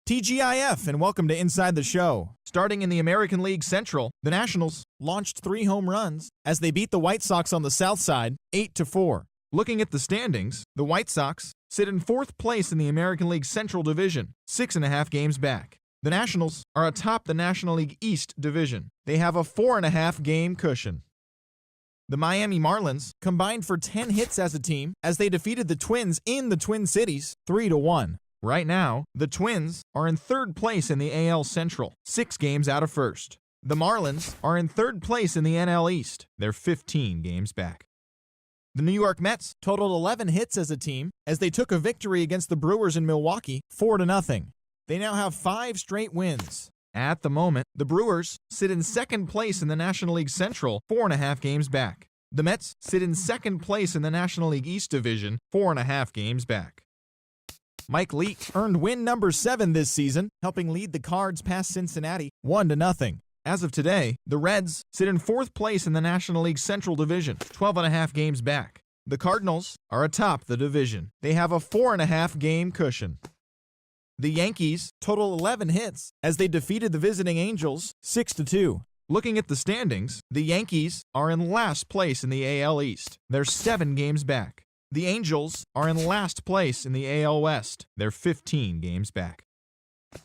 TGIF, and welcome to Inside the Show. Starting in the American League Central, the Nationals launched 3 home runs as they beat the White Sox on the south side 8-4. Looking at the standings, the White Sox sit in 4th place in the American League Central Division, 6.5 games back. The Nationals are atop the National League East Division. They have a 4.5 game cushion. The Miami Marlins combined for 10 hits as a team as they defeated the Twins in the Twin Cities 3-1. Right now, the Twins are in 3rd place in the AL Central, 6 games out of 1st. The Marlins are in 3rd place in the NL East. They're 15 games back. The New York Mets totaled 11 hits as a team as they took a victory against the Brewers in Milwaukee 4-0. They now have 5 straight wins. At the moment, the Brewers sit in 2nd place in the National League Central, 4.5 games back. The Mets sit in 2nd place in the National League East Division, 4.5 games back. Mike Leake earned win number 7 this season, helping lead the Cards past Cincinnati 1-0. As of today, the Reds sit in 4th place in the National League Central Division, 12.5 games back. The Cardinals are atop the division. They have a 4.5 game cushion. The Yankees total 11 hits as they defeated the visiting Angels 6-2. Looking at the standings, the Yankees are in last place in the AL East. They're 7 games back. The Angels are in last place in the AL West. They're 15 games back.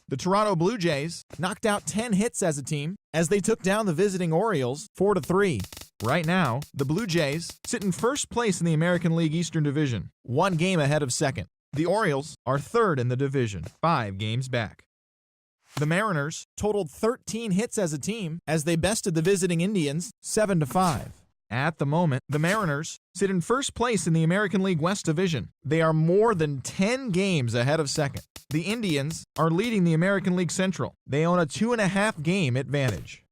The Toronto Blue Jays knocked out 10 hits as a team as they took down the visiting Orioles 4-3. Right now, the Blue Jays sit in 1st place in the American League Eastern Division, 1 game ahead of 2nd. The Orioles are 3rd in the division, 5 games back. The Mariners totaled 13 hits as a team as they bested the visiting Indians 7-5. At the moment, the Mariners sit in 1st place in the American League West Division. They are more than 10 games ahead of 2nd. The Indians are leading the American League Central. They own a 2.5 game advantage.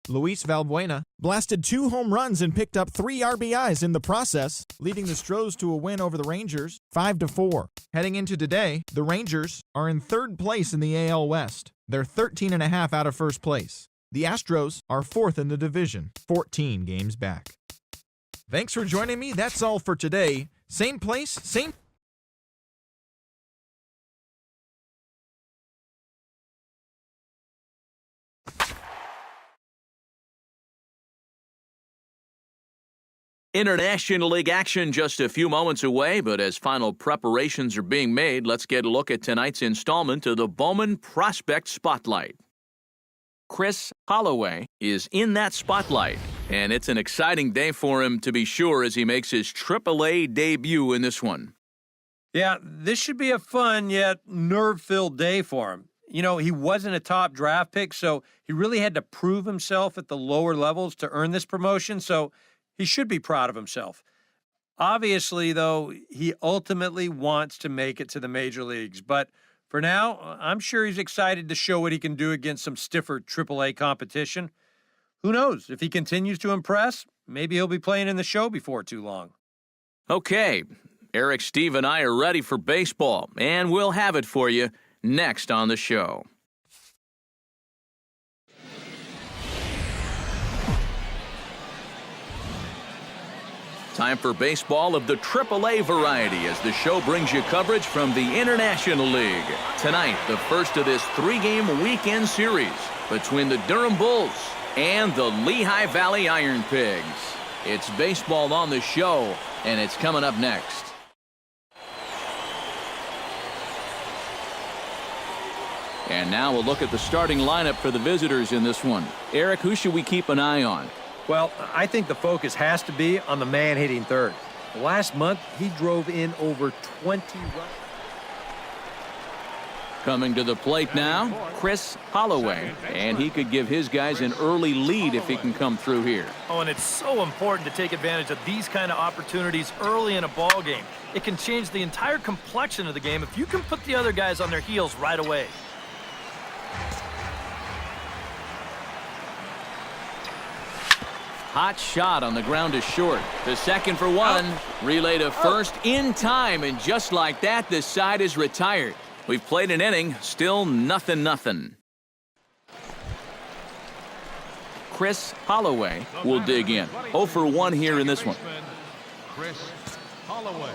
Luis Valbuena blasted 2 home runs and picked up 3 RBIs in the process, leading the Stros to a win over the Rangers 5-4. Heading into today, the Rangers are in 3rd place in the AL West. They're 13.5 out of 1st place. The Astros are 4th in the division, 14 games back. Thanks for joining me. That's all for today. Same place, same... International League action just a few moments away, but as final preparations are being made, let's get a look at tonight's installment of the Bowman Prospect Spotlight. Chris Holloway is in that spotlight, and it's an exciting day for him to be sure as he makes his AAA debut in this one. Yeah, this should be a fun yet nerve-filled day for him. You know, he wasn't a top draft pick, so he really had to prove himself at the lower levels to earn this promotion, so he should be proud of himself. Obviously, though, he ultimately wants to make it to the major leagues, but for now, I'm sure he's excited to show what he can do against some stiffer AAA competition. Who knows? If he continues to impress, maybe he'll be playing in the show before too long. Okay, Eric, Steve, and I are ready for baseball, and we'll have it for you next on the show. Time for baseball of the AAA variety as the show brings you coverage from the International League. Tonight, the first of this 3-game weekend series between the Durham Bulls and the Lehigh Valley Iron Pigs. It's baseball on the show, and it's coming up next. And now we'll look at the starting lineup for the visitors in this one. Eric, who should we keep an eye on? Well, I think the focus has to be on the man hitting third. Last month, he drove in over 20 runs. Coming to the plate now, Chris Holloway, and he could give his guys an early lead if he can come through here. Oh, and it's so important to take advantage of these kind of opportunities early in a ball game. It can change the entire complexion of the game if you can put the other guys on their heels right away. Hot shot on the ground is short. The second for one. Relay to first in time, and just like that, this side is retired. We've played an inning, still nothing. Chris Holloway will dig in. 0 for 1 here in this one. Chris Holloway.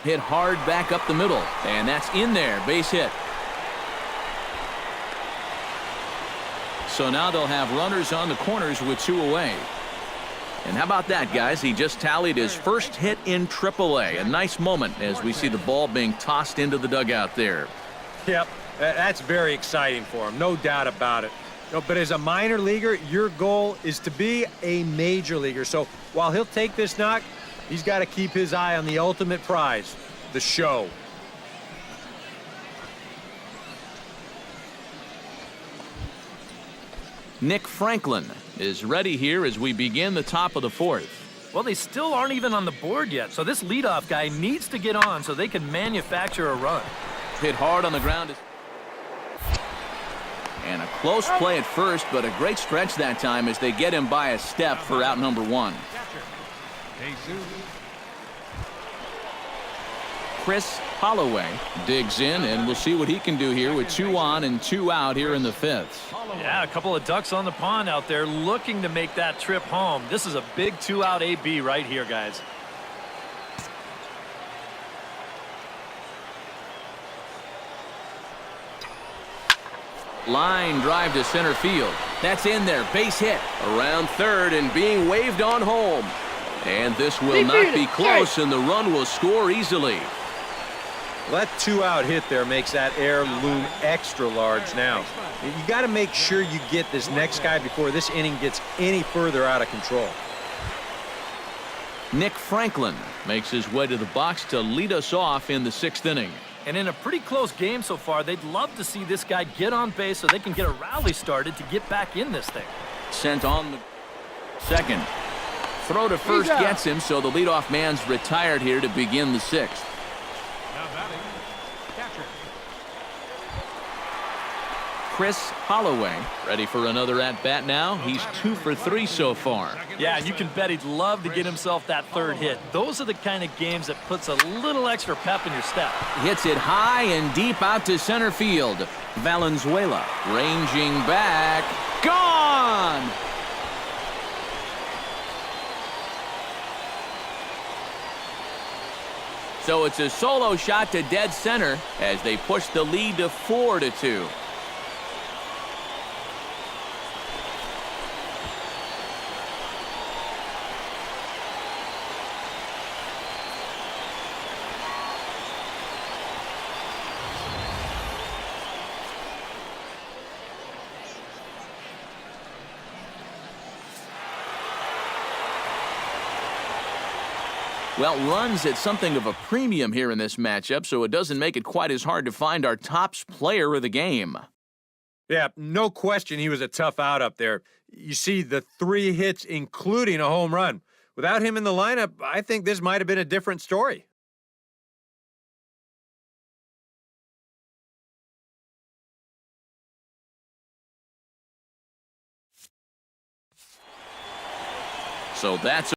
Hit hard back up the middle, and that's in there. Base hit. So now they'll have runners on the corners with 2 away. And how about that, guys? He just tallied his first hit in AAA. A nice moment as we see the ball being tossed into the dugout there. Yep, that's very exciting for him, no doubt about it. But as a minor leaguer, your goal is to be a major leaguer. So while he'll take this knock, he's got to keep his eye on the ultimate prize, the show. Nick Franklin is ready here as we begin the top of the 4th. Well, they still aren't even on the board yet, so this leadoff guy needs to get on so they can manufacture a run. Hit hard on the ground. And a close play at first, but a great stretch that time as they get him by a step for out number 1. Chris Holloway digs in, and we'll see what he can do here with 2 on and 2 out here in the 5th. Yeah, a couple of ducks on the pond out there looking to make that trip home. This is a big 2-out AB right here, guys. Line drive to center field. That's in there. Base hit. Around third and being waved on home. And this will not be close, and the run will score easily. Well, that 2-out hit there makes that air loom extra large now. You got to make sure you get this next guy before this inning gets any further out of control. Nick Franklin makes his way to the box to lead us off in the 6th inning. And in a pretty close game so far, they'd love to see this guy get on base so they can get a rally started to get back in this thing. Sent on the second. Throw to first gets him, so the leadoff man's retired here to begin the 6th. Chris Holloway ready for another at-bat now. He's 2 for 3 so far. Yeah, and you can bet he'd love to get himself that 3rd hit. Those are the kind of games that puts a little extra pep in your step. Hits it high and deep out to center field. Valenzuela ranging back. Gone! So it's a solo shot to dead center as they push the lead to 4-2. Well, runs at something of a premium here in this matchup, so it doesn't make it quite as hard to find our top player of the game. Yeah, no question he was a tough out up there. You see the 3 hits, including a home run. Without him in the lineup, I think this might have been a different story. So that's